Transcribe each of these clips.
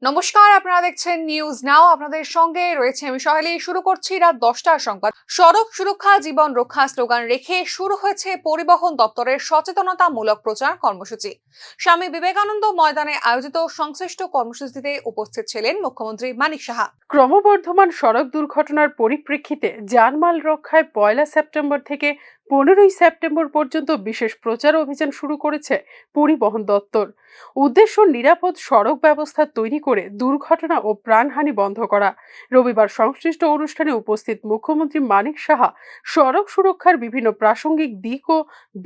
নমস্কার, আপনারা দেখছেন নিউজ নাও। আপনাদের সঙ্গে রয়েছে আমি সহেলি। শুরু করছি রাত 10টার সংবাদ। সড়ক সুরক্ষা জীবন রক্ষা স্লোগান রেখে শুরু হয়েছে পরিবহন দপ্তরের সচেতনতামূলক প্রচার কর্মসূচি। স্বামী বিবেকানন্দ ময়দানে আয়োজিত সংশ্লিষ্ট কর্মসূচিতে উপস্থিত ছিলেন মুখ্যমন্ত্রী মানিক সাহা। ক্রমবর্ধমান সড়ক দুর্ঘটনার পরিপ্রেক্ষিতে জানমাল রক্ষায় 1 সেপ্টেম্বর থেকে 15 সেপ্টেম্বর পর্যন্ত বিশেষ প্রচার অভিযান শুরু করেছে পরিবহন দপ্তর। উদ্দেশ্য নিরাপদ সড়ক ব্যবস্থা তৈরি করে দুর্ঘটনা ও প্রাণহানি বন্ধ করা। রবিবার সংশ্লিষ্ট অনুষ্ঠানে উপস্থিত মুখ্যমন্ত্রী মানিক সাহা সড়ক সুরক্ষার বিভিন্ন প্রাসঙ্গিক দিক ও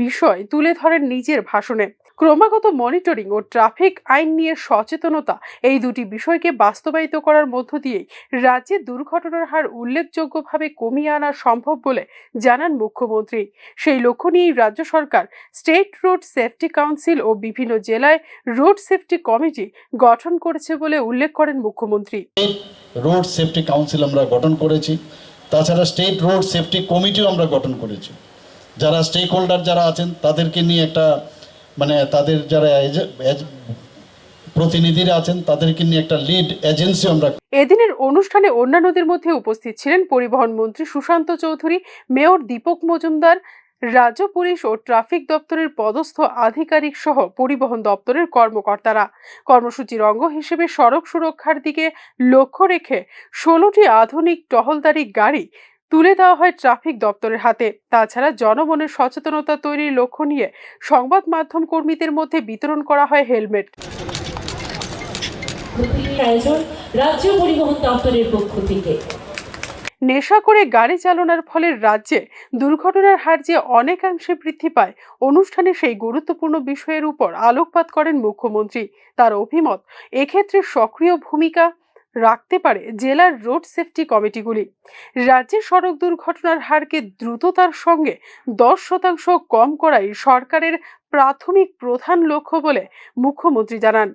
বিষয় তুলে ধরেন নিজের ভাষণে। ক্রমাগত মনিটরিং ও ট্রাফিক আইন নিয়ে সচেতনতা, এই দুটি বিষয়কে বাস্তবায়িত করার মধ্য দিয়েই রাজ্যে দুর্ঘটনার হার উল্লেখযোগ্যভাবে কমিয়ে আনা সম্ভব বলে জানান মুখ্যমন্ত্রী। সেই লক্ষ্য নিয়েই রাজ্য সরকার স্টেট রোড সেফটি কাউন্সিল ও বিভিন্ন জেলায় রোড সেফটি কমিটি গঠন করেছে বলে উল্লেখ করেন মুখ্যমন্ত্রী। রোড সেফটি কাউন্সিল আমরা গঠন করেছি, তাছাড়া স্টেট রোড সেফটি কমিটিও আমরা গঠন করেছি। যারা স্টেক হোল্ডার যারা আছেন তাদেরকে নিয়ে একটা তাদের যারা প্রতিনিধিরা আছেন তাদেরকে নিয়ে একটা লিড এজেন্সি আমরা। এদিনের অনুষ্ঠানে অন্যান্যদের মধ্যে উপস্থিত ছিলেন পরিবহন মন্ত্রী সুশান্ত চৌধুরী, মেয়র দীপক মজুমদার, রাজ্য পুলিশ ও ট্রাফিক দপ্তরের পদস্থ আধিকারিক সহ পরিবহন দপ্তরের কর্মকর্তারা। কর্মসূচির অঙ্গ হিসেবে সড়ক সুরক্ষার দিকে লক্ষ্য রেখে 16টি আধুনিক টহলদারি গাড়ি তুলে দেওয়া হয় ট্রাফিক দপ্তরের হাতে। তাছাড়া জনমনের সচেতনতা তৈরির লক্ষ্য নিয়ে সংবাদ মাধ্যম কর্মীদের মধ্যে বিতরণ করা হয় হেলমেট। রাজ্য পরিবহন দপ্তরের পক্ষ থেকে নেশা করে গাড়ি চালানোর ফলে রাজ্যে দুর্ঘটনার হার যে অনেকাংশে বৃদ্ধি পায়, অনুষ্ঠানে সেই গুরুত্বপূর্ণ বিষয়ের উপর আলোকপাত করেন মুখ্যমন্ত্রী। তার অভিমত, এক্ষেত্রে সক্রিয় ভূমিকা রাখতে পারে জেলার রোড সেফটি কমিটিগুলি। রাজ্যে সড়ক দুর্ঘটনার হারকে দ্রুততার সঙ্গে 10% কম করাই সরকারের প্রাথমিক প্রধান লক্ষ্য বলে মুখ্যমন্ত্রী জানান।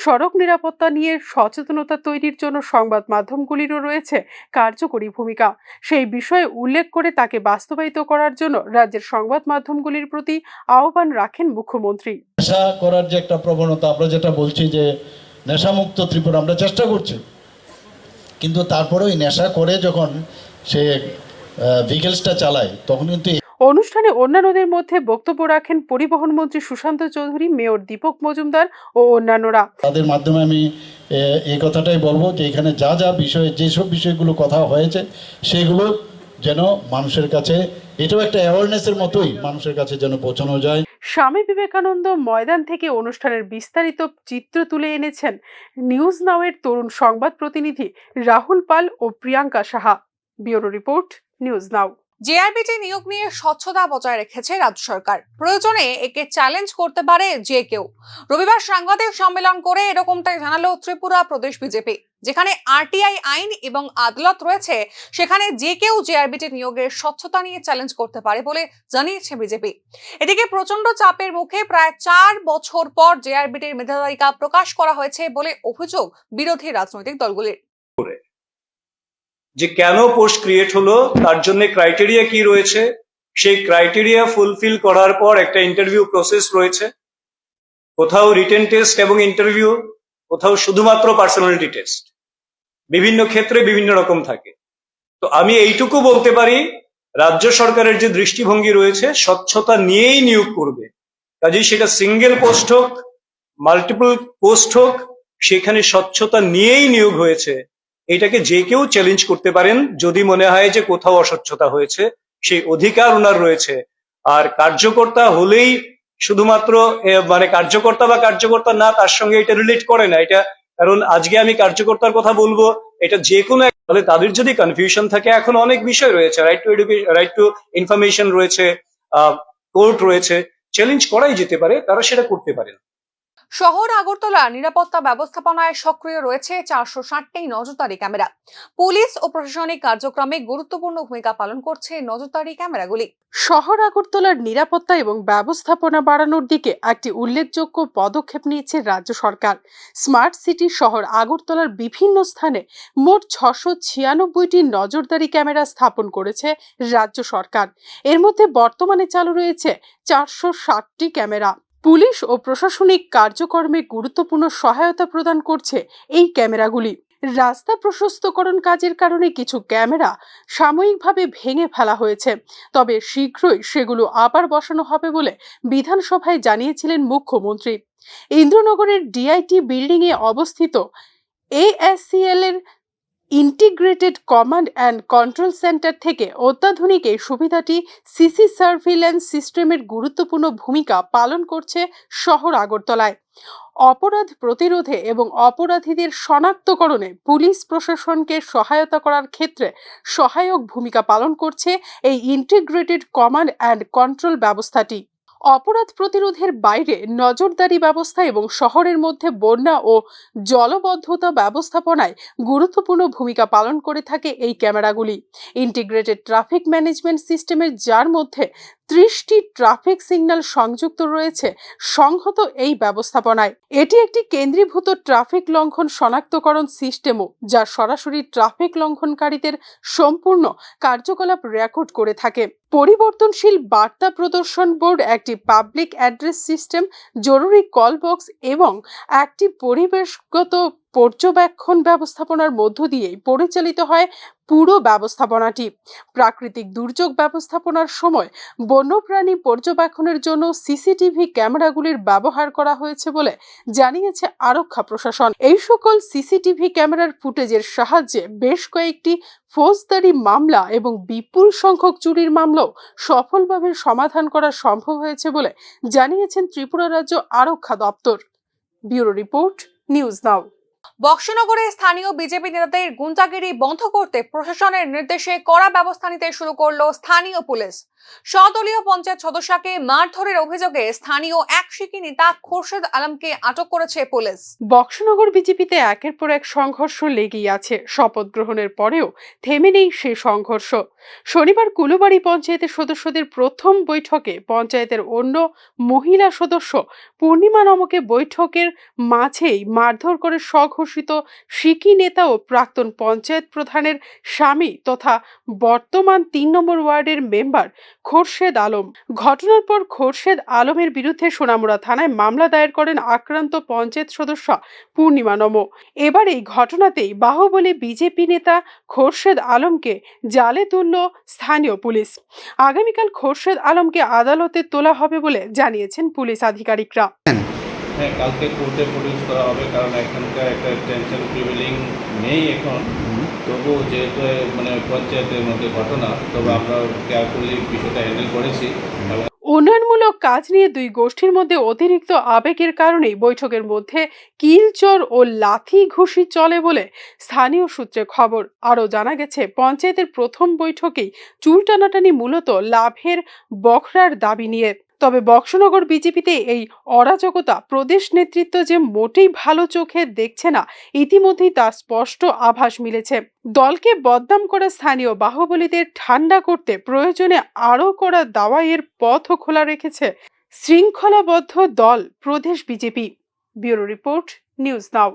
সড়ক নিরাপত্তা নিয়ে সচেতনতা তৈরির জন্য সংবাদ মাধ্যমগুলিরও রয়েছে কার্যকরী ভূমিকা। সেই বিষয়ে উল্লেখ করে তাকে বাস্তবায়িত করার জন্য রাজ্যের সংবাদ মাধ্যমগুলির প্রতি আহ্বান রাখেন মুখ্যমন্ত্রী। নেশা করার যে একটা প্রবণতা, আমরা যেটা বলছি যে নেশামুক্ত ত্রিপুরা আমরা চেষ্টা করছি, কিন্তু তারপরে ওই নেশা করে যখন সে ভেহিকলসটা চালায় তখন কিন্তু। অনুষ্ঠানে অন্যান্যদের মধ্যে বক্তব্য রাখেন পরিবহন মন্ত্রী সুশান্ত চৌধুরী, মেয়র দীপক মজুমদার ও অন্যান্যরা। তাদের মাধ্যমে আমি এই কথাটাই বলবো যে এখানে যা যা বিষয়, যেসব বিষয়গুলো কথা হয়েছে সেগুলো যেন মানুষের কাছে, এটাও একটা অ্যাওয়ারনেসের মতোই মানুষের কাছে যেন পৌঁছানো যায়। স্বামী বিবেকানন্দ ময়দান থেকে অনুষ্ঠানের বিস্তারিত চিত্র তুলে এনেছেন নিউজ নাও এর তরুণ সংবাদ প্রতিনিধি রাহুল পাল ও Priyanka Saha. Bureau report, news now. JRBT নিয়োগ নিয়ে স্বচ্ছতা বজায় রেখেছে রাজ্য সরকার। প্রয়োজনে একে চ্যালেঞ্জ করতে পারে যে কেউ। রবিবার সাংবাদিক সম্মেলন করে এরকমটাই জানালো ত্রিপুরা প্রদেশ বিজেপি। যেখানে আরটিআই আইন এবং আদালত রয়েছে, সেখানে যে কেউ জেআরবিটি নিয়োগের স্বচ্ছতা নিয়ে চ্যালেঞ্জ করতে পারে বলে জানিয়েছে বিজেপি। এদিকে প্রচন্ড চাপের মুখে প্রায় 4 বছর পর জেআরবিটির মেধা তালিকা প্রকাশ করা হয়েছে বলে অভিযোগ বিরোধী রাজনৈতিক দলগুলির। যে কেন পোস্ট ক্রিয়েট হলো, তার জন্য ক্রাইটেরিয়া কি রয়েছে, সেই ক্রাইটেরিয়া ফুলফিল করার পর একটা ইন্টারভিউ প্রসেস রয়েছে। কোথাও রিটেন টেস্ট এবং ইন্টারভিউ, কোথাও শুধুমাত্র পার্সোনালিটি টেস্ট, বিভিন্ন ক্ষেত্রে বিভিন্ন রকম থাকে। তো আমি এইটুকু বলতে পারি, রাজ্য সরকারের যে দৃষ্টিভঙ্গি রয়েছে স্বচ্ছতা নিয়েই নিয়োগ করবে। কাজেই সেটা সিঙ্গেল পোস্ট হোক, মাল্টিপল পোস্ট হোক, সেখানে স্বচ্ছতা নিয়েই নিয়োগ হয়েছে। এটাকে যে কেউ চ্যালেঞ্জ করতে পারেন যদি মনে হয় যে কোথাও অস্বচ্ছতা হয়েছে, সেই অধিকার ওনার রয়েছে। আর কার্যকর্তা হলেই শুধুমাত্র কার্যকর্তা বা কার্যকর্তা না, তার সঙ্গে এটা রিলেট করে না। এটা কারণ আজকে আমি কার্যকর্তার কথা বলবো, এটা যে কোনো, তাহলে তাদের যদি কনফিউশন থাকে, এখন অনেক বিষয় রয়েছে, right two education, right two information রয়েছে, কোর্ট রয়েছে, চ্যালেঞ্জ করাই যেতে পারে, তারা সেটা করতে পারেন। শহর আগরতলা নিরাপত্তা ব্যবস্থাপনায় সক্রিয় রয়েছে 460টি নজরদারি ক্যামেরা। পুলিশ ও প্রশাসনিক কার্যক্রমে গুরুত্বপূর্ণ ভূমিকা পালন করছে নজরদারি ক্যামেরাগুলি। শহর আগরতলার নিরাপত্তা এবং ব্যবস্থাপনা বাড়ানোর দিকে একটি উল্লেখযোগ্য পদক্ষেপ নিয়েছে রাজ্য সরকার। স্মার্ট সিটি শহর আগরতলার বিভিন্ন স্থানে মোট 696টি নজরদারি ক্যামেরা স্থাপন করেছে রাজ্য সরকার। এর মধ্যে বর্তমানে চালু রয়েছে 460টি ক্যামেরা। পুলিশ ও প্রশাসনিক কার্যক্রমে গুরুত্বপূর্ণ সহায়তা প্রদান করছে এই ক্যামেরাগুলি। রাস্তা প্রশস্তকরণ কাজের কারণে কিছু ক্যামেরা সাময়িকভাবে ভেঙে ফেলা হয়েছে, তবে শীঘ্রই সেগুলো আবার বসানো হবে বলে বিধানসভায় জানিয়েছিলেন মুখ্যমন্ত্রী। ইন্দ্রনগরের ডিআইটি বিল্ডিংয়ে অবস্থিত ASCL এর integrated command and control centre থেকে অত্যাধুনিক এই সুবিধাটি সিসি সার্ভিল্যান্স সিস্টেমের গুরুত্বপূর্ণ ভূমিকা পালন করছে শহর আগরতলায়। অপরাধ প্রতিরোধে এবং অপরাধীদের শনাক্তকরণে পুলিশ প্রশাসনকে সহায়তা করার ক্ষেত্রে সহায়ক ভূমিকা পালন করছে এই ইন্টিগ্রেটেড কমান্ড অ্যান্ড কন্ট্রোল ব্যবস্থাটি। অপরাধ প্রতিরোধের বাইরে নজরদারি ব্যবস্থা এবং শহরের মধ্যে বন্যা ও জলবদ্ধতা ব্যবস্থাপনায় গুরুত্বপূর্ণ ভূমিকা পালন করে থাকে এই ক্যামেরাগুলি। ইন্টিগ্রেটেড ট্রাফিক ম্যানেজমেন্ট সিস্টেমের যার মধ্যে 30টি ট্রাফিক সিগন্যাল সংযুক্ত রয়েছে সংহত এই ব্যবস্থাপনায়। এটি একটি কেন্দ্রীভূত ট্রাফিক লঙ্ঘন শনাক্তকরণ সিস্টেমও, যা সরাসরি ট্রাফিক লঙ্ঘনকারীদের সম্পূর্ণ কার্যকলাপ রেকর্ড করে থাকে। পরিবর্তনশীল বার্তা প্রদর্শন বোর্ড, একটি পাবলিক অ্যাড্রেস সিস্টেম, জরুরি কল বক্স এবং একটি পরিবেশগত পর্যবেক্ষণ ব্যবস্থাপনার মধ্য দিয়েই পরিচালিত হয় পুরো ব্যবস্থাপনাটি। প্রাকৃতিক দুর্যোগ ব্যবস্থাপনার সময় বন্যপ্রাণী পর্যবেক্ষণের জন্য সিসিটিভি ক্যামেরাগুলির ব্যবহার করা হয়েছে বলে জানিয়েছে আরক্ষা প্রশাসন। এই সকল সিসিটিভি ক্যামেরার ফুটেজের সাহায্যে বেশ কয়েকটি ফৌজদারি মামলা এবং বিপুল সংখ্যক চুরির মামলাও সফলভাবে সমাধান করা সম্ভব হয়েছে বলে জানিয়েছেন ত্রিপুরা রাজ্য আরক্ষা দপ্তর। Bureau report, news now. বক্সনগরে স্থানীয় বিজেপি নেতাদের গুন্ডাগিরি বন্ধ করতে প্রশাসনের নির্দেশে কড়া ব্যবস্থা নিতে শুরু করলো স্থানীয় পুলিশ। সদলীয় পঞ্চায়েত সদস্যকে মারধরের অভিযোগে স্থানীয় এক শিকি নেতা খোরশেদ আলমকে আটক করেছে পুলিশ। বক্সনগর বিজেপিতে একের পর এক সংঘর্ষ লেগেই আছে। শপথ গ্রহণের পরেও থেমে নেই সে সংঘর্ষ। শনিবার কুলুবাড়ি পঞ্চায়েতের সদস্যদের প্রথম বৈঠকে পঞ্চায়েতের অন্য মহিলা সদস্য পূর্ণিমা নামকে বৈঠকের মাঝেই মারধর করে স্বঘোষিত শিকি নেতা ও প্রাক্তন পঞ্চায়েত প্রধানের স্বামী তথা বর্তমান ৩ নম্বর ওয়ার্ডের মেম্বার খোরশেদ আলম। ঘটনার পর খোরশেদ আলমের বিরুদ্ধে সোনামুড়া থানায় মামলা দায়ের করেন আক্রান্ত পঞ্চায়েত সদস্য পূর্ণিমা নম। এবার এই ঘটনাতেই বাহুবলী বিজেপি নেতা খোরশেদ আলমকে জালে তুলল স্থানীয় পুলিশ। আগামীকাল খোরশেদ আলমকে আদালতে তোলা হবে বলে জানিয়েছেন পুলিশ আধিকারিকরা। হ্যাঁ, কালকে কোর্টে প্রডিউস করা হবে, কারণ এখানকার একটা টেনশন প্রিভেলিং নেই এখন। তবু যেহেতু মানে পঞ্চায়েতের মধ্যে ঘটনা, তবে আমরা কেয়ারফুলি বিষয়টা হ্যান্ডেল করেছি। উন্নয়নমূলক কাজ নিয়ে দুই গোষ্ঠীর মধ্যে অতিরিক্ত আবেগের কারণেই বৈঠকের মধ্যে কিলচর ও লাথি ঘুষি চলে বলে স্থানীয় সূত্রে খবর। আরও জানা গেছে, পঞ্চায়েতের প্রথম বৈঠকেই চুল টানাটানি মূলত লাভের বখরার দাবি নিয়ে। তবে বক্সনগর বিজেপিতে এই অরাজকতা প্রদেশ নেতৃত্ব যে মোটেই ভালো চোখে দেখছে না, ইতিমধ্যেই তার স্পষ্ট আভাস মিলেছে। দলকে বদনাম করা স্থানীয় বাহুবলীদের ঠান্ডা করতে প্রয়োজনে আরও করা দাওয়াইয়ের পথও খোলা রেখেছে শৃঙ্খলাবদ্ধ দল প্রদেশ BJP. Bureau report, news now.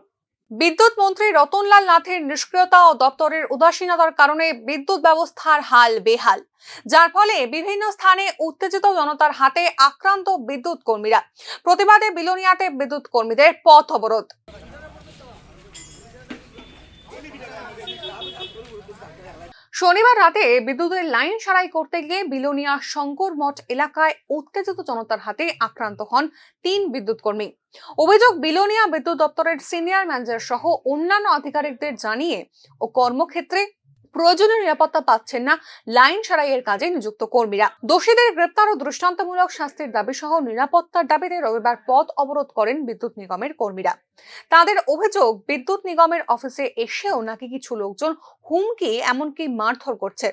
বিদ্যুৎ মন্ত্রী রতনলাল নাথের নিষ্ক্রিয়তা ও দপ্তরের উদাসীনতার কারণে বিদ্যুৎ ব্যবস্থার হাল বেহাল, যার ফলে বিভিন্ন স্থানে উত্তেজিত জনতার হাতে আক্রান্ত বিদ্যুৎ কর্মীরা। প্রতিবাদে বিলোনিয়াতে বিদ্যুৎ কর্মীদের পথ অবরোধ। শনিবার রাতে বিদ্যুতের লাইন সারাই করতে গিয়ে বিলোনিয়া শঙ্কর মঠ এলাকায় উত্তেজিত জনতার হাতে আক্রান্ত হন 3 বিদ্যুৎ কর্মী। অভিযোগ, বিলোনিয়া বিদ্যুৎ দপ্তরের সিনিয়র ম্যানেজার সহ অন্যান্য আধিকারিকদের জানিয়ে ও কর্মক্ষেত্রে প্রয়োজনীয় নিরাপত্তা পাচ্ছেন না লাইন সারাইয়ের কাজে নিযুক্ত কর্মীরা। দোষীদের গ্রেপ্তার ও দৃষ্টান্তমূলক শাস্তির দাবি সহ নিরাপত্তার দাবিতে রবিবার পথ অবরোধ করেন বিদ্যুৎ নিগমের কর্মীরা। তাদের অভিযোগ, বিদ্যুৎ নিগমের অফিসে এসেও নাকি কিছু লোকজন হুমকি এমনকি মারধর করছে।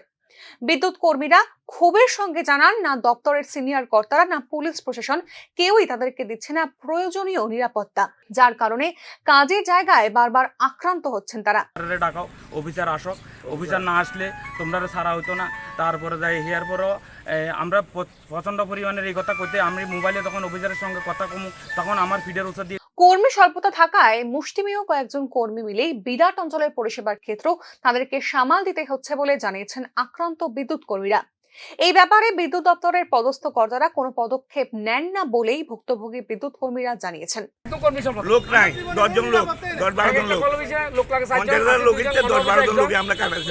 বিদ্যুৎ কর্মীরা ক্ষোভের সঙ্গে জানান, না দপ্তরের সিনিয়র কর্তারা না পুলিশ প্রশাসন কেউই তাদেরকে দিচ্ছে না প্রয়োজনীয় নিরাপত্তা, যার কারণে কাজের জায়গায় বারবার আক্রান্ত হচ্ছেন তারা। ডাকাও, অফিসার আসক, অফিসার না আসলে তোমরা সারা হইতো না। তারপরে যাই হিয়ার পরও আমরা প্রচণ্ড পরিমাণের এই কথা করতে, আমি মোবাইলে তখন অফিসারের সঙ্গে কথা কমু, তখন আমার ফিডের ওষুধ দিয়ে কর্মী স্বল্পতা থাকায় মুষ্টিমেয় কয়েকজন কর্মী মিলেই বিরাট অঞ্চলের পরিষেবার ক্ষেত্রেও তাদেরকে সামাল দিতে হচ্ছে বলে জানিয়েছেন আক্রান্ত বিদ্যুৎ কর্মীরা। এই ব্যাপারে বিদ্যুৎ দপ্তরের পদস্থ কর্তারা কোনো পদক্ষেপ নেন না বলেই ভুক্তভোগী বিদ্যুৎ কর্মীরা জানিয়েছেন। লোক নাই 10 জন লোক 10-12 জন লোক লোক লাগে 50,000 লোক ইচ্ছে 10-12 জন লোক আমরা কাটাচ্ছি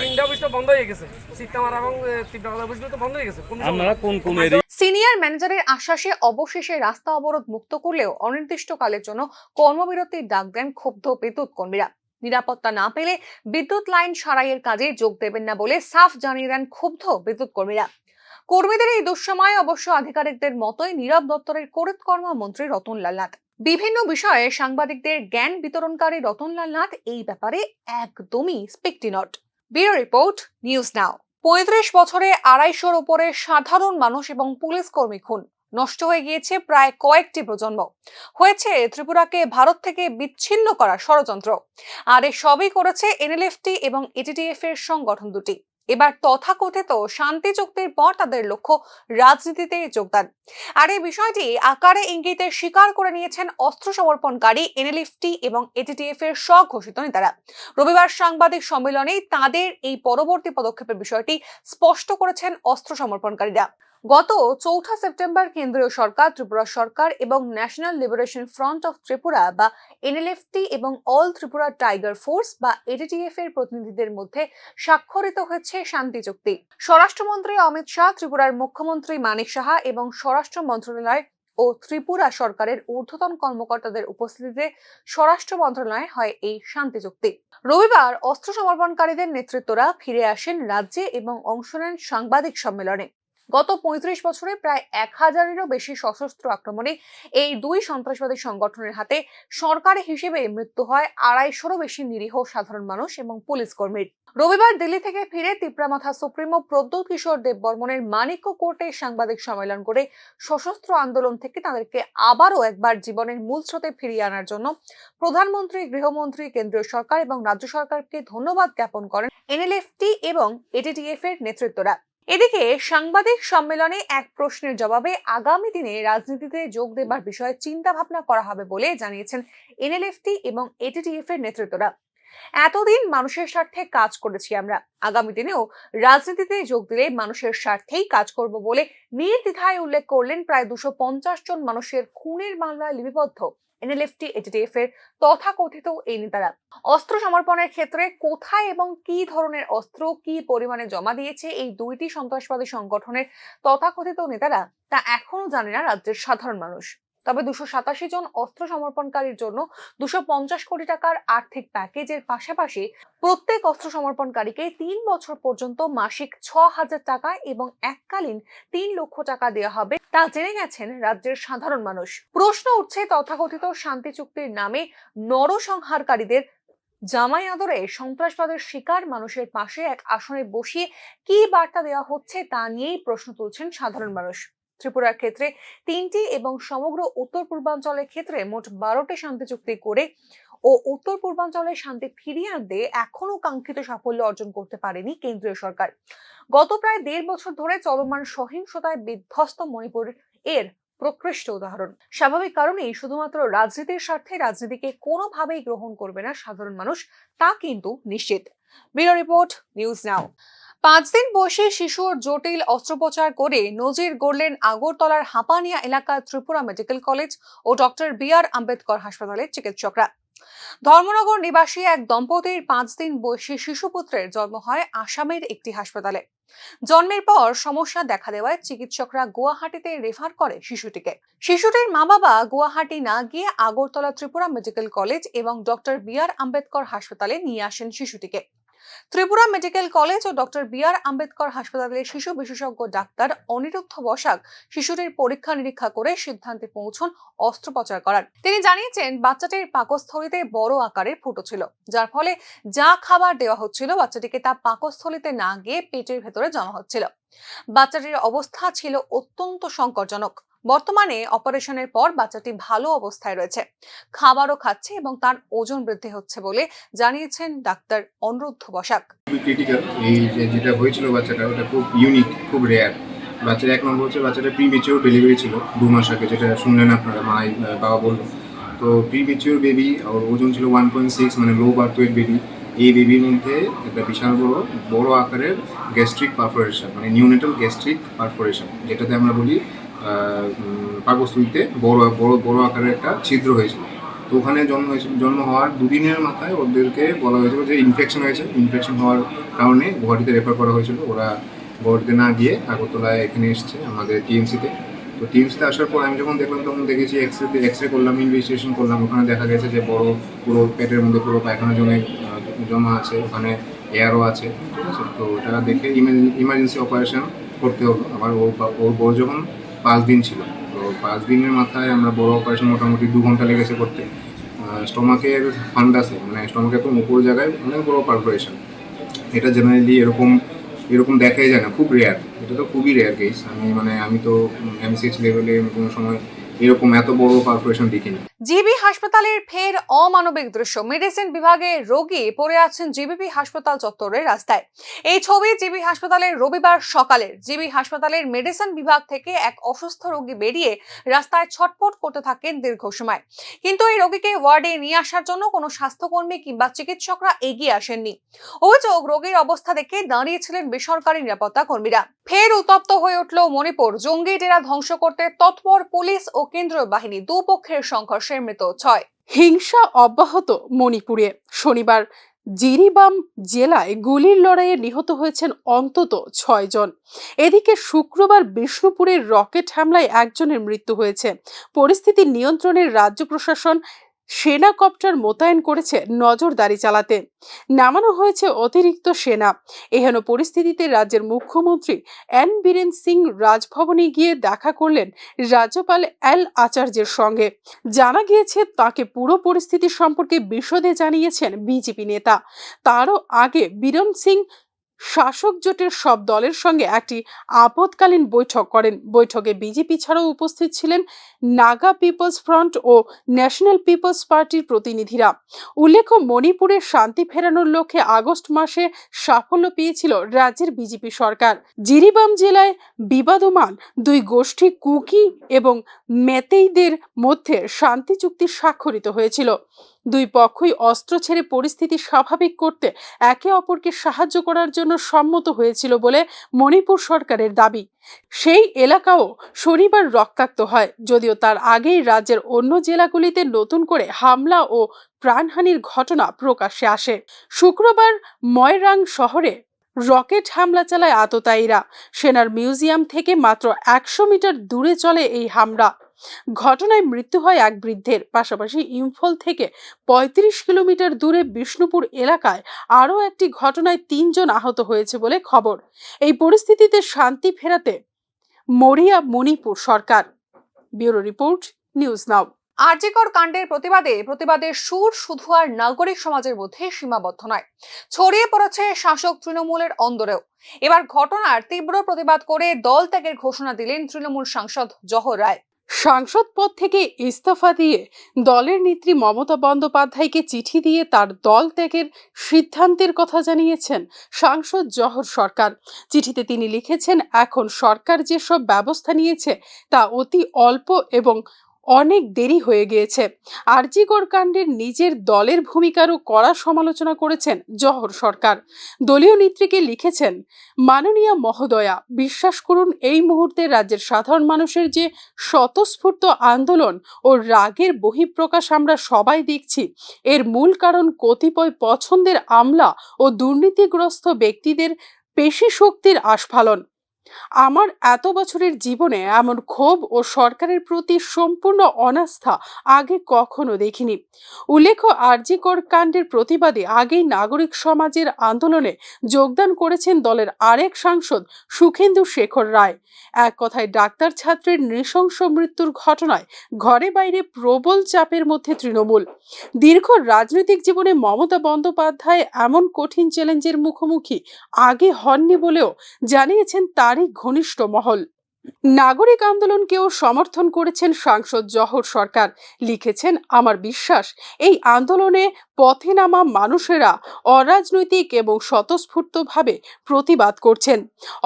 তিনটা অফিস তো বন্ধ হয়ে গেছে, সিস্টেমার এবং তীব্রতা অফিস তো বন্ধ হয়ে গেছে। আপনারা কোন কোন এরিয়া সিনিয়র ম্যানেজারের আশ্বাসে অবশেষে রাস্তা অবরোধ মুক্ত করলেও অনির্দিষ্টকালের জন্য কর্মবিরতির ডাক দেন ক্ষুব্ধ বিদ্যুৎ কর্মীরা। নিরাপত্তা না পেলে বিদ্যুৎ লাইন সারাইয়ের কাজে যোগ দেবেন না বলে সাফ জানিয়ে দেন ক্ষুব্ধ বিদ্যুৎ কর্মীরা। কর্মীদের এই দুঃসময়ে অবশ্য আধিকারিকদের মতোই নীরব দপ্তরের কর্মা মন্ত্রী রতনলাল নাথ। বিভিন্ন বিষয়ে সাংবাদিকদের জ্ঞান বিতরণকারী রতনলাল নাথ এই ব্যাপারে একদমই স্পিকটি নট। Bureau report, news now. 35 বছরে 250-র উপরে সাধারণ মানুষ এবং পুলিশ কর্মী খুন, নষ্ট হয়ে গিয়েছে প্রায় কয়েকটি প্রজন্ম, হয়েছে ত্রিপুরাকে ভারত থেকে বিচ্ছিন্ন করার ষড়যন্ত্র। আর এ সবই করেছে এনএলএফটি এবং এটিটিএফ এর সংগঠন দুটি। এবার তথাকথিত শান্তি চুক্তির পর তাদের লক্ষ্য রাজনীতিতে যোগদান। আর এই বিষয়টি আকারে ইঙ্গিতে স্বীকার করে নিয়েছেন অস্ত্র সমর্পণকারী এনএলএফটি এবং এটিটিএফ এর স্বঘোষিত নেতারা। রবিবার সাংবাদিক সম্মেলনে তাদের এই পরবর্তী পদক্ষেপের বিষয়টি স্পষ্ট করেছেন অস্ত্র সমর্পণকারীরা। গত 4 সেপ্টেম্বর কেন্দ্রীয় সরকার, ত্রিপুরা সরকার এবং national liberation front of Tripura বা এনএলএফটি এবং অল ত্রিপুরা টাইগার ফোর্স বা এটিটিএফ এর প্রতিনিধিদের মধ্যে স্বাক্ষরিত হয়েছে শান্তি চুক্তি। স্বরাষ্ট্রমন্ত্রী অমিত শাহ, ত্রিপুরার মুখ্যমন্ত্রী মানিক সাহা এবং স্বরাষ্ট্র মন্ত্রণালয় ও ত্রিপুরা সরকারের ঊর্ধ্বতন কর্মকর্তাদের উপস্থিতিতে স্বরাষ্ট্র মন্ত্রণালয়ে হয় এই শান্তি চুক্তি। রবিবার অস্ত্র সমর্পণকারীদের নেতৃত্বরা ফিরে আসেন রাজ্যে এবং অংশ নেন সাংবাদিক সম্মেলনে। গত 35 বছরে প্রায় 1000-এরও বেশি সশস্ত্র আক্রমণে এই দুই সন্ত্রাসবাদী সংগঠনের হাতে সরকারি হিসেবে মৃত্যু হয় 250-রও বেশি নিরীহ সাধারণ মানুষ এবং পুলিশ কর্মীর। রবিবার দিল্লি থেকে ফিরে তিপ্রামাথা সুপ্রিমো প্রদ্যোৎ কিশোর দেববর্মনের মানিক্য কোর্টে সাংবাদিক সম্মেলন করে সশস্ত্র আন্দোলন থেকে তাদেরকে আবারও একবার জীবনের মূল স্রোতে ফিরিয়ে আনার জন্য প্রধানমন্ত্রী, গৃহমন্ত্রী, কেন্দ্রীয় সরকার এবং রাজ্য সরকারকে ধন্যবাদ জ্ঞাপন করেন এনএলএফটি এবং এটিটিএফ এর নেতৃত্বরা। এদিকে সাংবাদিক সম্মেলনে এক প্রশ্নের জবাবে আগামী দিনে রাজনীতিতে যোগ দেবার বিষয়ে চিন্তা ভাবনা করা হবে বলে জানিয়েছেন এনএলএফটি এবং এটিটিএফ এর নেতৃত্বরা। এতদিন মানুষের স্বার্থে কাজ করেছি আমরা, আগামী দিনেও রাজনীতিতে যোগ দিলে মানুষের স্বার্থেই কাজ করব বলে নির্দ্বিধায় উল্লেখ করলেন প্রায় 250 জন মানুষের খুনের মামলায় লিপিবদ্ধ এনএলএফটি, এটিটিএফ এর তথাকথিত এই নেতারা। অস্ত্র সমর্পণের ক্ষেত্রে কোথায় এবং কি ধরনের অস্ত্র কি পরিমাণে জমা দিয়েছে এই দুইটি সন্ত্রাসবাদী সংগঠনের তথাকথিত নেতারা তা এখনো জানে না রাজ্যের সাধারণ মানুষ। তবে 287 জন অস্ত্র সমর্পণকারীর জন্য 250 কোটি টাকার আর্থিক প্যাকেজের পাশাপাশি প্রত্যেক অস্ত্র সমর্পণকারীকে 3 বছর পর্যন্ত মাসিক 6000 টাকা এবং এককালীন 3 লক্ষ টাকা দেওয়া হবে তা জেনে গেছেন রাজ্যের সাধারণ মানুষ। প্রশ্ন উঠছে তথাকথিত শান্তি চুক্তির নামে নরসংহারকারীদের জামাই আদরে সন্ত্রাসবাদের শিকার মানুষের পাশে এক আসনে বসিয়ে কি বার্তা দেওয়া হচ্ছে তা নিয়েই প্রশ্ন তুলছেন সাধারণ মানুষ। ত্রিপুরার ক্ষেত্রে 3টি এবং সমগ্র উত্তর পূর্বাঞ্চলের ক্ষেত্রে মোট 12টি শান্তি চুক্তি করে ও উত্তর পূর্বাঞ্চলে শান্তি ফিরিয়ে আনতে এখনো কাঙ্ক্ষিত সাফল্য অর্জন করতে পারেনি কেন্দ্রীয় সরকার। গত প্রায় 1.5 বছর ধরে চলমান সহিংসতায় বিধ্বস্ত মণিপুর এর প্রকৃষ্ট উদাহরণ। স্বাভাবিক কারণেই শুধুমাত্র রাজনীতির স্বার্থে রাজনীতিকে কোনোভাবেই গ্রহণ করবে না সাধারণ মানুষ, তা কিন্তু নিশ্চিত। ব্যুরো রিপোর্ট, নিউজ নাও। 5 দিন বয়সী শিশুর জটিল অস্ত্রোপচার করে নজির গড়লেন আগরতলার হাঁপানিয়া এলাকার ত্রিপুরা মেডিকেল কলেজ ও ডক্টর বি.আর. আম্বেদকর হাসপাতালের চিকিৎসকরা। ধর্মনগর নিবাসী এক দম্পতির 5 দিন বয়সী শিশুপুত্রের জন্ম হয় আসামের একটি হাসপাতালে। জন্মের পর সমস্যা দেখা দেওয়ায় চিকিৎসকরা গুয়াহাটিতে রেফার করে শিশুটিকে। শিশুটির মা বাবা গুয়াহাটি না গিয়ে আগরতলা ত্রিপুরা মেডিকেল কলেজ এবং ডক্টর বি.আর. আম্বেদকর হাসপাতালে নিয়ে আসেন শিশুটিকে। ত্রিপুরা মেডিকেল কলেজ ও ডক্টর বি.আর. আম্বেদকর হাসপাতালের শিশু বিশেষজ্ঞ ডাক্তার অনিরুদ্ধ বসাক শিশুটির পরীক্ষা নিরীক্ষা করে সিদ্ধান্তে পৌঁছন অস্ত্রোপচার করার। তিনি জানিয়েছেন বাচ্চাটির পাকস্থলীতে বড় আকারের ফুটো ছিল, যার ফলে যা খাবার দেওয়া হচ্ছিল বাচ্চাটিকে তা পাকস্থলীতে না গিয়ে পেটের ভেতরে জমা হচ্ছিল। বাচ্চাটির অবস্থা ছিল অত্যন্ত সংকটজনক। বর্তমানে অপারেশনের পর বাচ্চাটি ভালো অবস্থায় রয়েছে, খাবারও খাচ্ছে এবং তার ওজন বৃদ্ধি হচ্ছে বলে জানিয়েছেন ডাক্তার অনিরুদ্ধ বসাক। ক্রিটিক্যাল এই যেটা হয়েছিল বাচ্চাটা, ওটা খুব ইউনিক, খুব রেয়ার। বাচ্চার 1 নম্বর হচ্ছে বাচ্চাটা প্রিমেচিওর ডেলিভারি ছিল 2 মাস আগে, যেটা শুনলেন আপনারা, বাবা বললো। তো প্রিমেচিওর বেবি, ওর ওজন ছিল 1.6, মানে লো বার্থ ওয়েট বেবি। এই বেবির মধ্যে একটা বিশাল বড় আকারের গ্যাস্ট্রিক পারফোরেশন, মানে নিউনেটাল গ্যাস্ট্রিক পারফোরেশন, যেটাতে আমরা বলি পাকস্থলীতে বড় বড় বড় আকারের একটা ছিদ্র হয়েছিল। তো ওখানে জন্ম হওয়ার 2 দিনের মাথায় ওদেরকে বলা হয়েছিল যে ইনফেকশন হয়েছে। ইনফেকশন হওয়ার কারণে গুয়াহাটিতে রেফার করা হয়েছিল। ওরা গুয়াহাটিতে না গিয়ে আগরতলায় এখানে এসছে আমাদের টিএমসিতে। তো টিএমসিতে আসার পর আমি যখন দেখলাম তখন দেখেছি এক্স রে করলাম, ইনভেস্টিগেশন করলাম। ওখানে দেখা গেছে যে বড় পুরো পেটের মধ্যে পুরো পায়খানা জমা আছে, ওখানে এয়ারও আছে, ঠিক আছে। তো ওটা দেখে ইমার্জেন্সি অপারেশন করতে হলো। আবার ওর বড় যখন 5 দিন ছিল, তো 5 দিনের মাথায় আমরা বড় অপারেশন মোটামুটি 2 ঘন্টা লেগেছে করতে। স্টমাকের ফান্ডাসে, মানে স্টমাকের একদম উপর জায়গায় অনেক বড় পারফোরেশন। এটা জেনারেলি এরকম দেখাই যায় না, খুব রেয়ার। এটা তো খুবই রেয়ার কেস। আমি তো এমসিএইচ লেভেলে কোনো সময় এরকম এত বড় পারফোরেশন দেখিনি। জিবি হাসপাতালের ফের অমানবিক দৃশ্য। মেডিসিন বিভাগে রোগী পড়ে আছেন জিবিপি হাসপাতাল চত্বরের রাস্তায়। এই ছবি জিবি হাসপাতালের রবিবার সকালের। জিবি হাসপাতালের মেডিসিন বিভাগ থেকে এক অসুস্থ রোগী বেরিয়ে রাস্তায় ছটফট করতে থাকেন দীর্ঘ সময়, কিন্তু এই রোগীকে ওয়ার্ডে নিয়ে আসার জন্য কোনো স্বাস্থ্যকর্মী কিংবা চিকিৎসকরা এগিয়ে আসেননি। অভিযোগ, রোগীর অবস্থা দেখে দাঁড়িয়েছিলেন বেসরকারি নিরাপত্তা কর্মীরা। ফের উত্তপ্ত হয়ে উঠল মণিপুর। জঙ্গি ডেরা ধ্বংস করতে তৎপর পুলিশ ও কেন্দ্রীয় বাহিনী। দুপক্ষের সংঘর্ষে মৃত 6। হিংসা অব্যাহত মণিপুরে। শনিবার জিরিবাম জেলায় গুলির লড়াইয়ে নিহত হয়েছেন অন্তত 6 জন। এদিকে শুক্রবার বিষ্ণুপুরের রকেট হামলায় একজনের মৃত্যু হয়েছে। পরিস্থিতি নিয়ন্ত্রণে রাজ্য প্রশাসন সেনা কপ্টার মোতায়েন করেছে নজরদারি চালাতে। নামানো হয়েছে অতিরিক্ত সেনা। এহেন পরিস্থিতিতে রাজ্যের মুখ্যমন্ত্রী এন বীরেন সিং রাজভবনে গিয়ে দেখা করলেন রাজ্যপাল এল আচার্যের সঙ্গে। জানা গিয়েছে তাকে পুরো পরিস্থিতি সম্পর্কে বিশদে জানিয়েছেন বিজেপি নেতা। তারও আগে বীরেন সিং শাসক জোটের সব দলের সঙ্গে একটি আপৎকালীন বৈঠক করেন। বৈঠকে বিজেপি ছাড়াও উপস্থিত ছিলেন নাগা পিপলস ফ্রন্ট ও ন্যাশনাল পিপলস পার্টির প্রতিনিধিরা। উল্লেখ্য, মণিপুরে শান্তি ফেরানোর লক্ষ্যে আগস্ট মাসে সাফল্য পেয়েছিল রাজ্যের বিজেপি সরকার। জিরিবাম জেলায় বিবাদমান 2 গোষ্ঠী কুকি এবং মেতেইদের মধ্যে শান্তি চুক্তি স্বাক্ষরিত হয়েছিল। 2 পক্ষই অস্ত্র ছেড়ে পরিস্থিতি স্বাভাবিক করতে একে অপরকে সাহায্য করার জন্য সম্মত হয়েছিল বলে মণিপুর সরকারের দাবি। সেই এলাকাও শনিবার রক্তাক্ত হয়, যদিও তার আগেই রাজ্যের অন্য জেলাগুলিতে নতুন করে হামলা ও প্রাণহানির ঘটনা প্রকাশ্যে আসে। শুক্রবার ময়রাং শহরে রকেট হামলা চালায় আততায়ীরা। সেনার মিউজিয়াম থেকে মাত্র 100 মিটার দূরে চলে এই হামলা। ঘটনায় মৃত্যু হয় এক বৃদ্ধের। পাশাপাশি ইম্ফল থেকে 35 কিলোমিটার দূরে বিষ্ণুপুর এলাকায় আরও একটি ঘটনায় 3 জন আহত হয়েছে বলে খবর। এই পরিস্থিতিতে শান্তি ফেরাতে মরিয়া মণিপুর সরকার। Bureau report, news now. RG Kar কাণ্ডের প্রতিবাদের সুর শুধু আর নাগরিক সমাজের মধ্যে সীমাবদ্ধ নয়, ছড়িয়ে পড়েছে শাসক তৃণমূলের অন্দরেও। এবার ঘটনার তীব্র প্রতিবাদ করে দল ত্যাগের ঘোষণা দিলেন তৃণমূল সাংসদ জহর রায়। সাংসদ পদ থেকে ইস্তফা দিয়ে দলের নেত্রী মমতা বন্দ্যোপাধ্যায়কে চিঠি দিয়ে তার দল ত্যাগের সিদ্ধান্তের কথা জানিয়েছেন সাংসদ জহর সরকার। চিঠিতে তিনি লিখেছেন, এখন সরকার যেসব ব্যবস্থা নিয়েছে তা অতি অল্প এবং অনেক দেরি হয়ে গিয়েছে। আরজিকর কাণ্ডের নিজের দলের ভূমিকারও কড়া সমালোচনা করেছেন জহর সরকার। দলীয় নেত্রীকে লিখেছেন, মাননীয়া মহোদয়া, বিশ্বাস করুন এই মুহূর্তে রাজ্যের সাধারণ মানুষের যে স্বতঃস্ফূর্ত আন্দোলন ও রাগের বহিঃপ্রকাশ আমরা সবাই দেখছি, এর মূল কারণ কতিপয় পছন্দের আমলা ও দুর্নীতিগ্রস্ত ব্যক্তিদের পেশি শক্তির আস্ফালন। আমার এত বছরের জীবনে এমন ক্ষোভ ও সরকারের প্রতি সম্পূর্ণ অনাস্থা আগে কখনো দেখিনি। উল্লেখ্য, আরজিকর কাণ্ডের প্রতিবাদে আগেই নাগরিক সমাজের আন্দোলনে যোগদান করেছেন দলের আরেক সাংসদ সুখেন্দু শেখর রায়। এক কথায় ডাক্তার ছাত্রের নৃশংস মৃত্যুর ঘটনায় ঘরে বাইরে প্রবল চাপের মধ্যে তৃণমূল। দীর্ঘ রাজনৈতিক জীবনে মমতা বন্দ্যোপাধ্যায় এমন কঠিন চ্যালেঞ্জের মুখোমুখি আগে হননি বলেও জানিয়েছেন তারই ঘনিষ্ঠ মহল। নাগরিক আন্দোলনকেও সমর্থন করেছেন সাংসদ জহর সরকার। লিখেছেন, আমার বিশ্বাস এই আন্দোলনে পথে নামা মানুষেরা অরাজনৈতিক এবং স্বতঃস্ফূর্তভাবে প্রতিবাদ করছেন।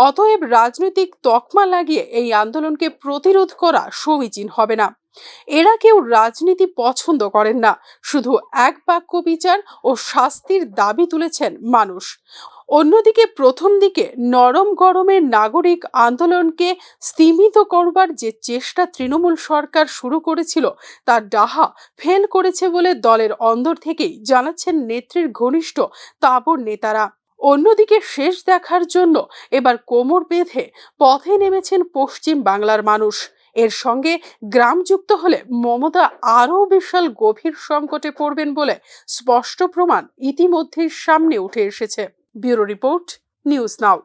অতএব রাজনৈতিক তকমা লাগিয়ে এই আন্দোলনকে প্রতিরোধ করা সমীচীন হবে না। এরা কেউ রাজনীতি পছন্দ করেন না, শুধু এক বাক্য বিচার ও শাস্তির দাবি তুলেছেন মানুষ। অন্যদিকে প্রথম দিকে নরম গরমের নাগরিক আন্দোলনকে স্তিমিত করবার যে চেষ্টা তৃণমূল সরকার শুরু করেছিল তার ডাহা ফেল করেছে বলে দলের অন্দর থেকেই জানাচ্ছেন নেত্রীর ঘনিষ্ঠ তাবড় নেতারা। অন্যদিকে শেষ দেখার জন্য এবার কোমর বেঁধে পথে নেমেছেন পশ্চিম বাংলার মানুষ। এর সঙ্গে গ্রাম যুক্ত হলে মমতা আরও বিশাল গভীর সংকটে পড়বেন বলে স্পষ্ট প্রমাণ ইতিমধ্যেই সামনে উঠে এসেছে। ব্যুরো রিপোর্ট, নিউজ নাও।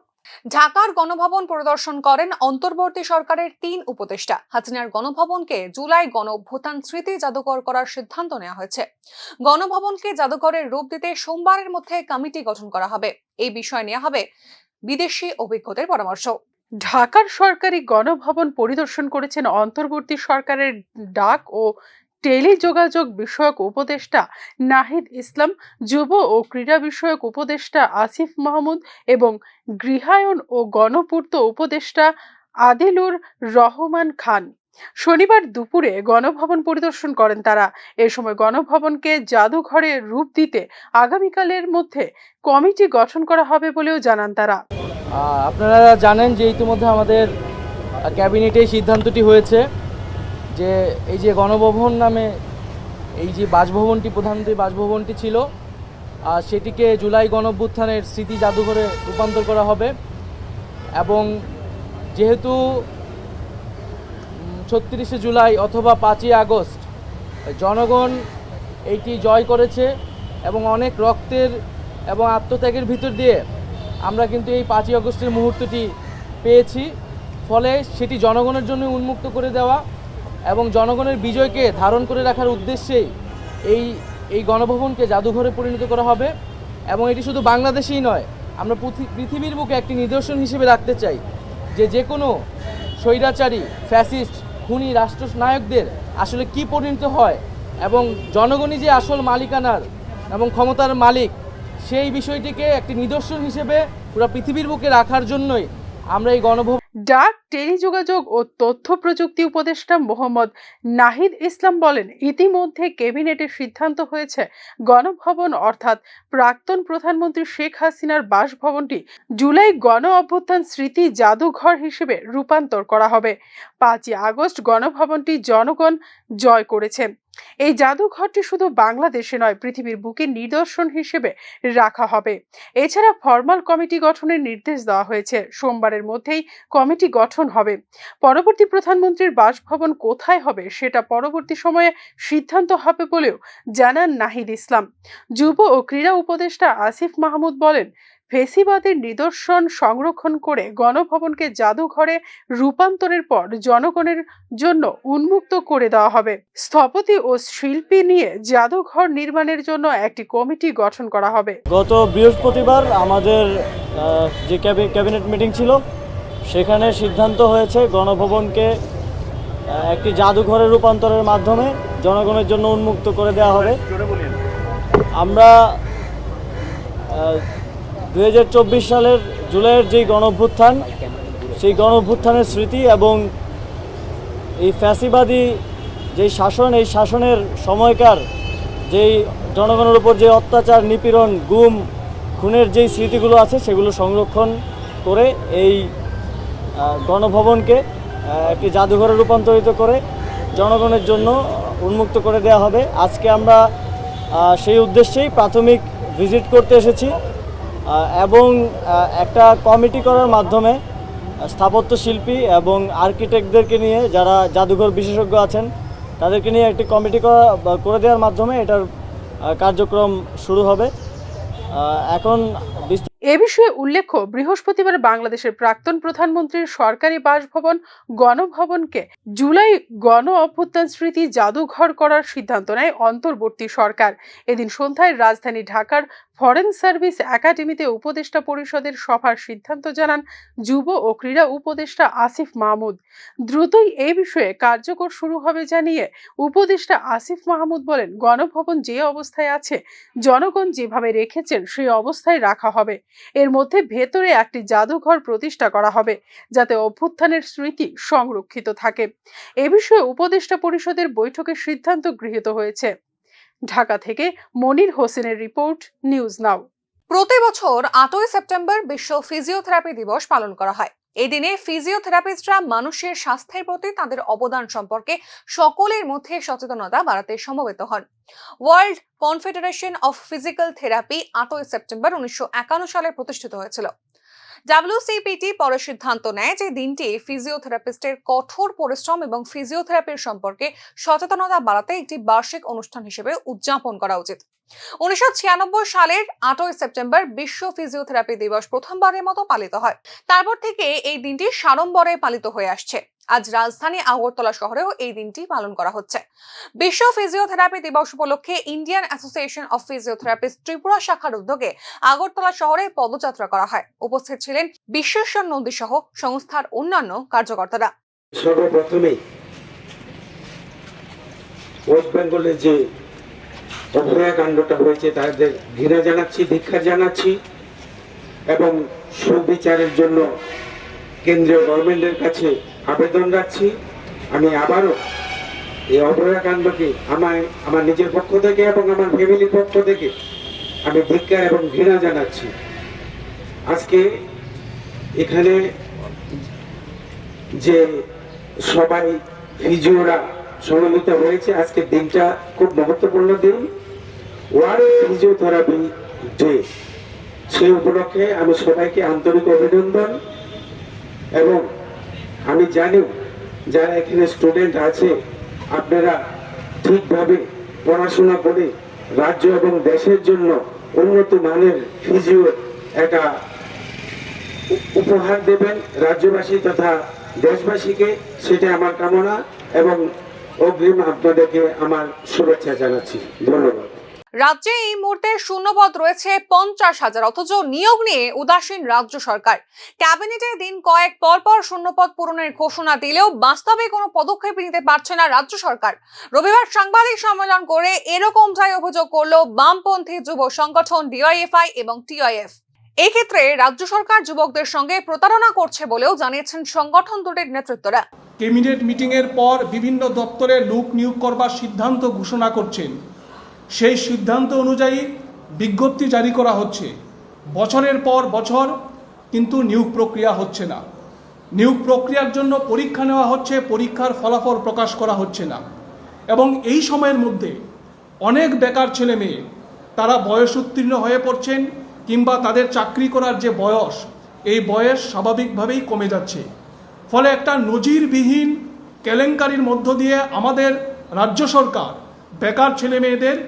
ঢাকার গণভবন পরিদর্শন করেন অন্তর্বর্তী সরকারের 3 উপদেষ্টা। হাসিনার গণভবনকে জুলাই গণ অভ্যুত্থান স্মৃতি জাদুঘর করার সিদ্ধান্ত নেওয়া হয়েছে। গণভবনকে জাদুঘরের রূপ দিতে সোমবারের মধ্যে কমিটি গঠন করা হবে। এই বিষয়ে নেওয়া হবে বিদেশি অভিজ্ঞদের পরামর্শ। ঢাকার সরকারি গণভবন পরিদর্শন করেছেন অন্তর্বর্তী সরকারের ডাক ও টেলিযোগাযোগ বিষয়ক উপদেষ্টা নাহিদ ইসলাম, যুব ও ক্রীড়া বিষয়ক উপদেষ্টা আসিফ মাহমুদ এবং গৃহায়ন ও গণপূর্ত উপদেষ্টা আদিলুর রহমান খান। শনিবার দুপুরে গণভবন পরিদর্শন করেন তারা। এ সময় গণভবনকে জাদুঘরে রূপ দিতে আগামীকালের মধ্যে কমিটি গঠন করা হবে বলেও জানান তারা। আপনারা জানেন যে ইতিমধ্যে আমাদের ক্যাবিনেটে সিদ্ধান্তটি হয়েছে যে এই যে গণভবন নামে এই যে বাসভবনটি, প্রধানত বাসভবনটি ছিল, সেটিকে জুলাই গণঅভ্যুত্থানের স্মৃতি জাদুঘরে রূপান্তর করা হবে। এবং যেহেতু ৩৬শে জুলাই অথবা ৫ই আগস্ট জনগণ এইটি জয় করেছে এবং অনেক রক্তের এবং আত্মত্যাগের ভিতর দিয়ে আমরা কিন্তু এই ৫ই আগস্টের মুহূর্তটি পেয়েছি। ফলে সেটি জনগণের জন্য উন্মুক্ত করে দেওয়া এবং জনগণের বিজয়কে ধারণ করে রাখার উদ্দেশ্যেই এই গণভবনকে জাদুঘরে পরিণত করা হবে। এবং এটি শুধু বাংলাদেশেই নয়, আমরা পৃথিবীর বুকে একটি নিদর্শন হিসেবে রাখতে চাই যে কোনো স্বৈরাচারী, ফ্যাসিস্ট, খুনি রাষ্ট্রনায়কদের আসলে কি পরিণত হয় এবং জনগণই যে আসল মালিকানার এবং ক্ষমতার মালিক, সেই বিষয়টিকে একটি নিদর্শন হিসেবে পুরো পৃথিবীর বুকে রাখার জন্যই আমরা এই গণভবন। ডাক, টেলিযোগাযোগ ও তথ্য প্রযুক্তি উপদেষ্টা মোহাম্মদ নাহিদ ইসলাম বলেন, ইতিমধ্যে ক্যাবিনেটের সিদ্ধান্ত হয়েছে গণভবন অর্থাৎ প্রাক্তন প্রধানমন্ত্রী শেখ হাসিনার বাসভবনটি জুলাই গণ অভ্যুত্থান স্মৃতি জাদুঘর হিসেবে রূপান্তর করা হবে। 5ই আগস্ট গণভবনটি জনগণ জয় করেছে। এই জাদুঘরটি শুধু বাংলাদেশে নয়, পৃথিবীর বুকে নিদর্শন হিসেবে রাখা হবে। এছাড়া ফরমাল কমিটি গঠনের নির্দেশ দেওয়া হয়েছে। সোমবারের মধ্যেই কমিটি গঠন হবে। পরবর্তী প্রধানমন্ত্রীর বাসভবন কোথায় হবে সেটা পরবর্তী সময়ে সিদ্ধান্ত হবে বলেও জানান নাহিদ ইসলাম। যুব ও ক্রীড়া উপদেষ্টা আসিফ মাহমুদ বলেন, ফেসিবাদের নিদর্শন সংরক্ষণ করে গণভবনকে জাদুঘরে রূপান্তরের পর জনগণের জন্য উন্মুক্ত করে দেওয়া হবে। স্থপতি ও শিল্পী নিয়ে জাদুঘর নির্মাণের জন্য একটি কমিটি গঠন করা হবে। গত বৃহস্পতিবার আমাদের যে ক্যাবিনেট মিটিং ছিল, সেখানে সিদ্ধান্ত হয়েছে গণভবনকে একটি জাদুঘরে রূপান্তরের মাধ্যমে জনগণের জন্য উন্মুক্ত করে দেওয়া হবে। আমরা 2024 সালের জুলাইয়ের যেই গণঅভ্যুত্থান, সেই গণঅভ্যুত্থানের স্মৃতি এবং এই ফ্যাসিবাদী যেই শাসন, এই শাসনের সময়কার যেই জনগণের উপর যে অত্যাচার, নিপীড়ন, গুম, খুনের যেই স্মৃতিগুলো আছে, সেগুলো সংরক্ষণ করে এই গণভবনকে একটি জাদুঘরে রূপান্তরিত করে জনগণের জন্য উন্মুক্ত করে দেওয়া হবে। আজকে আমরা সেই উদ্দেশ্যেই প্রাথমিক ভিজিট করতে এসেছি এবং একটা কমিটি করার মাধ্যমে স্থাপত্য শিল্পী এবং আর্কিটেক্টদেরকে নিয়ে, যারা জাদুঘর বিশেষজ্ঞ আছেন, তাদেরকে নিয়ে একটি কমিটি করে দেওয়ার মাধ্যমে এটার কার্যক্রম শুরু হবে। এখন এ বিষয়ে উল্লেখ্য, বৃহস্পতিবার বাংলাদেশের প্রাক্তন প্রধানমন্ত্রীর সরকারি বাসভবন গণভবনকে জুলাই গণ অভ্যুত্থান স্মৃতি জাদুঘর করার সিদ্ধান্ত নেয় অন্তর্বর্তী সরকার। এদিন সন্ধ্যায় রাজধানী ঢাকার ফরেন সার্ভিস একাডেমিতে উপদেষ্টা পরিষদের সভার সিদ্ধান্ত জানান যুব ও ক্রীড়া উপদেষ্টা আসিফ মাহমুদ। দ্রুতই এই বিষয়ে কার্যকর শুরু হবে জানিয়ে উপদেষ্টা আসিফ মাহমুদ বলেন, গণভবন যে অবস্থায় আছে জনগণ যেভাবে রেখেছেন সেই অবস্থায় রাখা হবে। এর মধ্যে ভেতরে একটি জাদুঘর প্রতিষ্ঠা করা হবে যাতে অভ্যুত্থানের স্মৃতি সংরক্ষিত থাকে। এ বিষয়ে উপদেষ্টা পরিষদের বৈঠকে সিদ্ধান্ত গৃহীত হয়েছে। ঢাকা থেকে মনির হোসেনের রিপোর্ট, নিউজ নাও। প্রতি বছর 8ই সেপ্টেম্বর বিশ্ব ফিজিওথেরাপি দিবস পালন করা হয়। এই দিনে ফিজিওথেরাপিস্টরা মানুষের স্বাস্থ্যের প্রতি তাদের অবদান সম্পর্কে সকলের মধ্যে সচেতনতা বাড়াতে সমবেত হন। World confederation of physical therapy 8ই সেপ্টেম্বর 1951 সালে প্রতিষ্ঠিত হয়েছিল। WCPT পরে সিদ্ধান্ত নেয় যে দিনটি ফিজিওথেরাপিস্টের কঠোর পরিশ্রম এবং ফিজিওথেরাপির সম্পর্কে সচেতনতা বাড়াতে একটি বার্ষিক অনুষ্ঠান হিসেবে উদযাপন করা উচিত। 1996 সালের 8ই সেপ্টেম্বর বিশ্ব ফিজিওথেরাপি দিবস প্রথমবারের মতো পালিত হয়। তারপর থেকে এই দিনটি সাড়ম্বরে পালিত হয়ে আসছে। আজ রাজধানী আগরতলা শহরেও এই দিনটি পালন করা হচ্ছে। বিশ্ব ফিজিওথেরাপি দিবস উপলক্ষে Indian association of physiotherapist Tripura শাখার উদ্যোগে আগরতলা শহরে পদযাত্রা করা হয়। উপস্থিত ছিলেন বিশ্বেশ্বর নন্দী সহ সংস্থার অন্যান্য কার্যকর্তারা। সর্বপ্রথমে ওয়েস্ট বেঙ্গলে যে অভয়াকাণ্ডটা হয়েছে তাদের ঘৃণা জানাচ্ছি, ধিক্ষা জানাচ্ছি এবং সুবিচারের জন্য কেন্দ্রীয় গভর্নমেন্টের কাছে আবেদন রাখছি। আমি আবারও এই অভয়াকাণ্ডকে আমার নিজের পক্ষ থেকে এবং আমার ফ্যামিলির পক্ষ থেকে আমি ধিক্ষা এবং ঘৃণা জানাচ্ছি। আজকে এখানে যে সবাই ফিজিওরা সমন্বিত হয়েছে, আজকের দিনটা খুব মহত্বপূর্ণ দিন, ওয়ার্ল্ড ফিজিওথেরাপি ডে। সেই উপলক্ষে আমি সবাইকে আন্তরিক অভিনন্দন এবং আমি জানি যারা এখানে স্টুডেন্ট আছে আপনারা ঠিকভাবে পড়াশোনা করে রাজ্য এবং দেশের জন্য উন্নত মানের ফিজিও একটা উপহার দেবেন রাজ্যবাসী তথা দেশবাসীকে, সেটা আমার কামনা এবং অগ্রিম আপনাদেরকে আমার শুভেচ্ছা জানাচ্ছি। ধন্যবাদ। রাজ্যে এই মুহূর্তে শূন্যপদ রয়েছে 50,000, অথচ নিয়োগ নিয়ে উদাসীন রাজ্য সরকার। ক্যাবিনেটে দিন কয়েক পর শূন্যপদ পূরণের ঘোষণা দিলেও বাস্তবে কোনো পদক্ষেপ নিতে পারছে না রাজ্য সরকার। রবিবার সাংবাদিক সম্মেলন করে এরকমটাই অভিযোগ করল বামপন্থী যুব সংগঠন ডিওয়াইএফআই এবং টিওআইএফ। এক্ষেত্রে রাজ্য সরকার যুবকদের সঙ্গে প্রতারণা করছে বলেও জানিয়েছেন সংগঠন দুটির নেতৃত্বরা। ক্যাবিনেট মিটিংয়ের পর বিভিন্ন দপ্তরে লোক নিয়োগ করবার সিদ্ধান্ত ঘোষণা করছেন। সেই সিদ্ধান্ত অনুযায়ী বিজ্ঞপ্তি জারি করা হচ্ছে, বছরের পর বছর কিন্তু নিয়োগ প্রক্রিয়া হচ্ছে না। নিয়োগ প্রক্রিয়ার জন্য পরীক্ষা নেওয়া হচ্ছে, পরীক্ষার ফলাফল প্রকাশ করা হচ্ছে না। এবং এই সময়ের মধ্যে অনেক বেকার ছেলে মেয়ে তারা বয়স উত্তীর্ণ হয়ে পড়ছেন, কিংবা তাদের চাকরি করার যে বয়স, এই বয়স স্বাভাবিকভাবেই কমে যাচ্ছে। ফলে একটা নজিরবিহীন কেলেঙ্কারির মধ্য দিয়ে আমাদের রাজ্য সরকার বেকার ছেলে মেয়েদের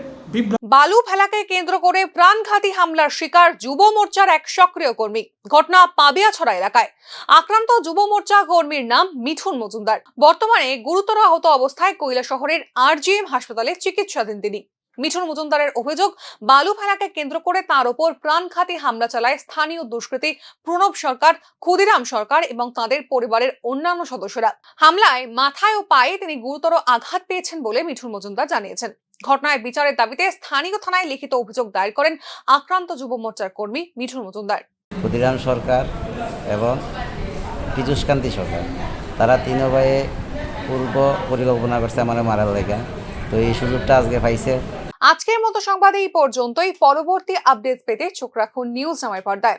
বালু ফেলাকে কেন্দ্র করে প্রাণঘাতী হামলার শিকার যুব মোর্চার এক সক্রিয় কর্মী। ঘটনা পাবিয়াছড়া এলাকায়। আক্রান্ত যুব মোর্চা কর্মীর নাম মিঠুন মজুমদার। বর্তমানে গুরুতর আহত অবস্থায় কৈলাসহরের RGM হাসপাতালে চিকিৎসাধীন তিনি। মিঠুন মজুমদারের অভিযোগ, বালু ফেলাকে কেন্দ্র করে তার ওপর প্রাণঘাতী হামলা চালায় স্থানীয় দুষ্কৃতী প্রণব সরকার, ক্ষুদিরাম সরকার এবং তাদের পরিবারের অন্যান্য সদস্যরা। হামলায় মাথায় ও পায়ে তিনি গুরুতর আঘাত পেয়েছেন বলে মিঠুন মজুমদার জানিয়েছেন। ঘটনায় বিচারের দাবিতে স্থানীয় থানায় লিখিত অভিযোগ দায়ের করেন আক্রান্ত যুব মোর্চার কর্মী মিঠুন মজুমদার। ক্ষুদিরাম সরকার এবং পীযূষকান্তি সরকার, তারা তিন ভাইয়ে পূর্ব পরিকল্পনা করছে আমার মারার লেগা, তো এই সুযোগটা আজকে পাইছে। আজকের মতো সংবাদ এই পর্যন্তই। পরবর্তী আপডেট পেতে চোখ রাখুন নিউজ নামের পর্দায়।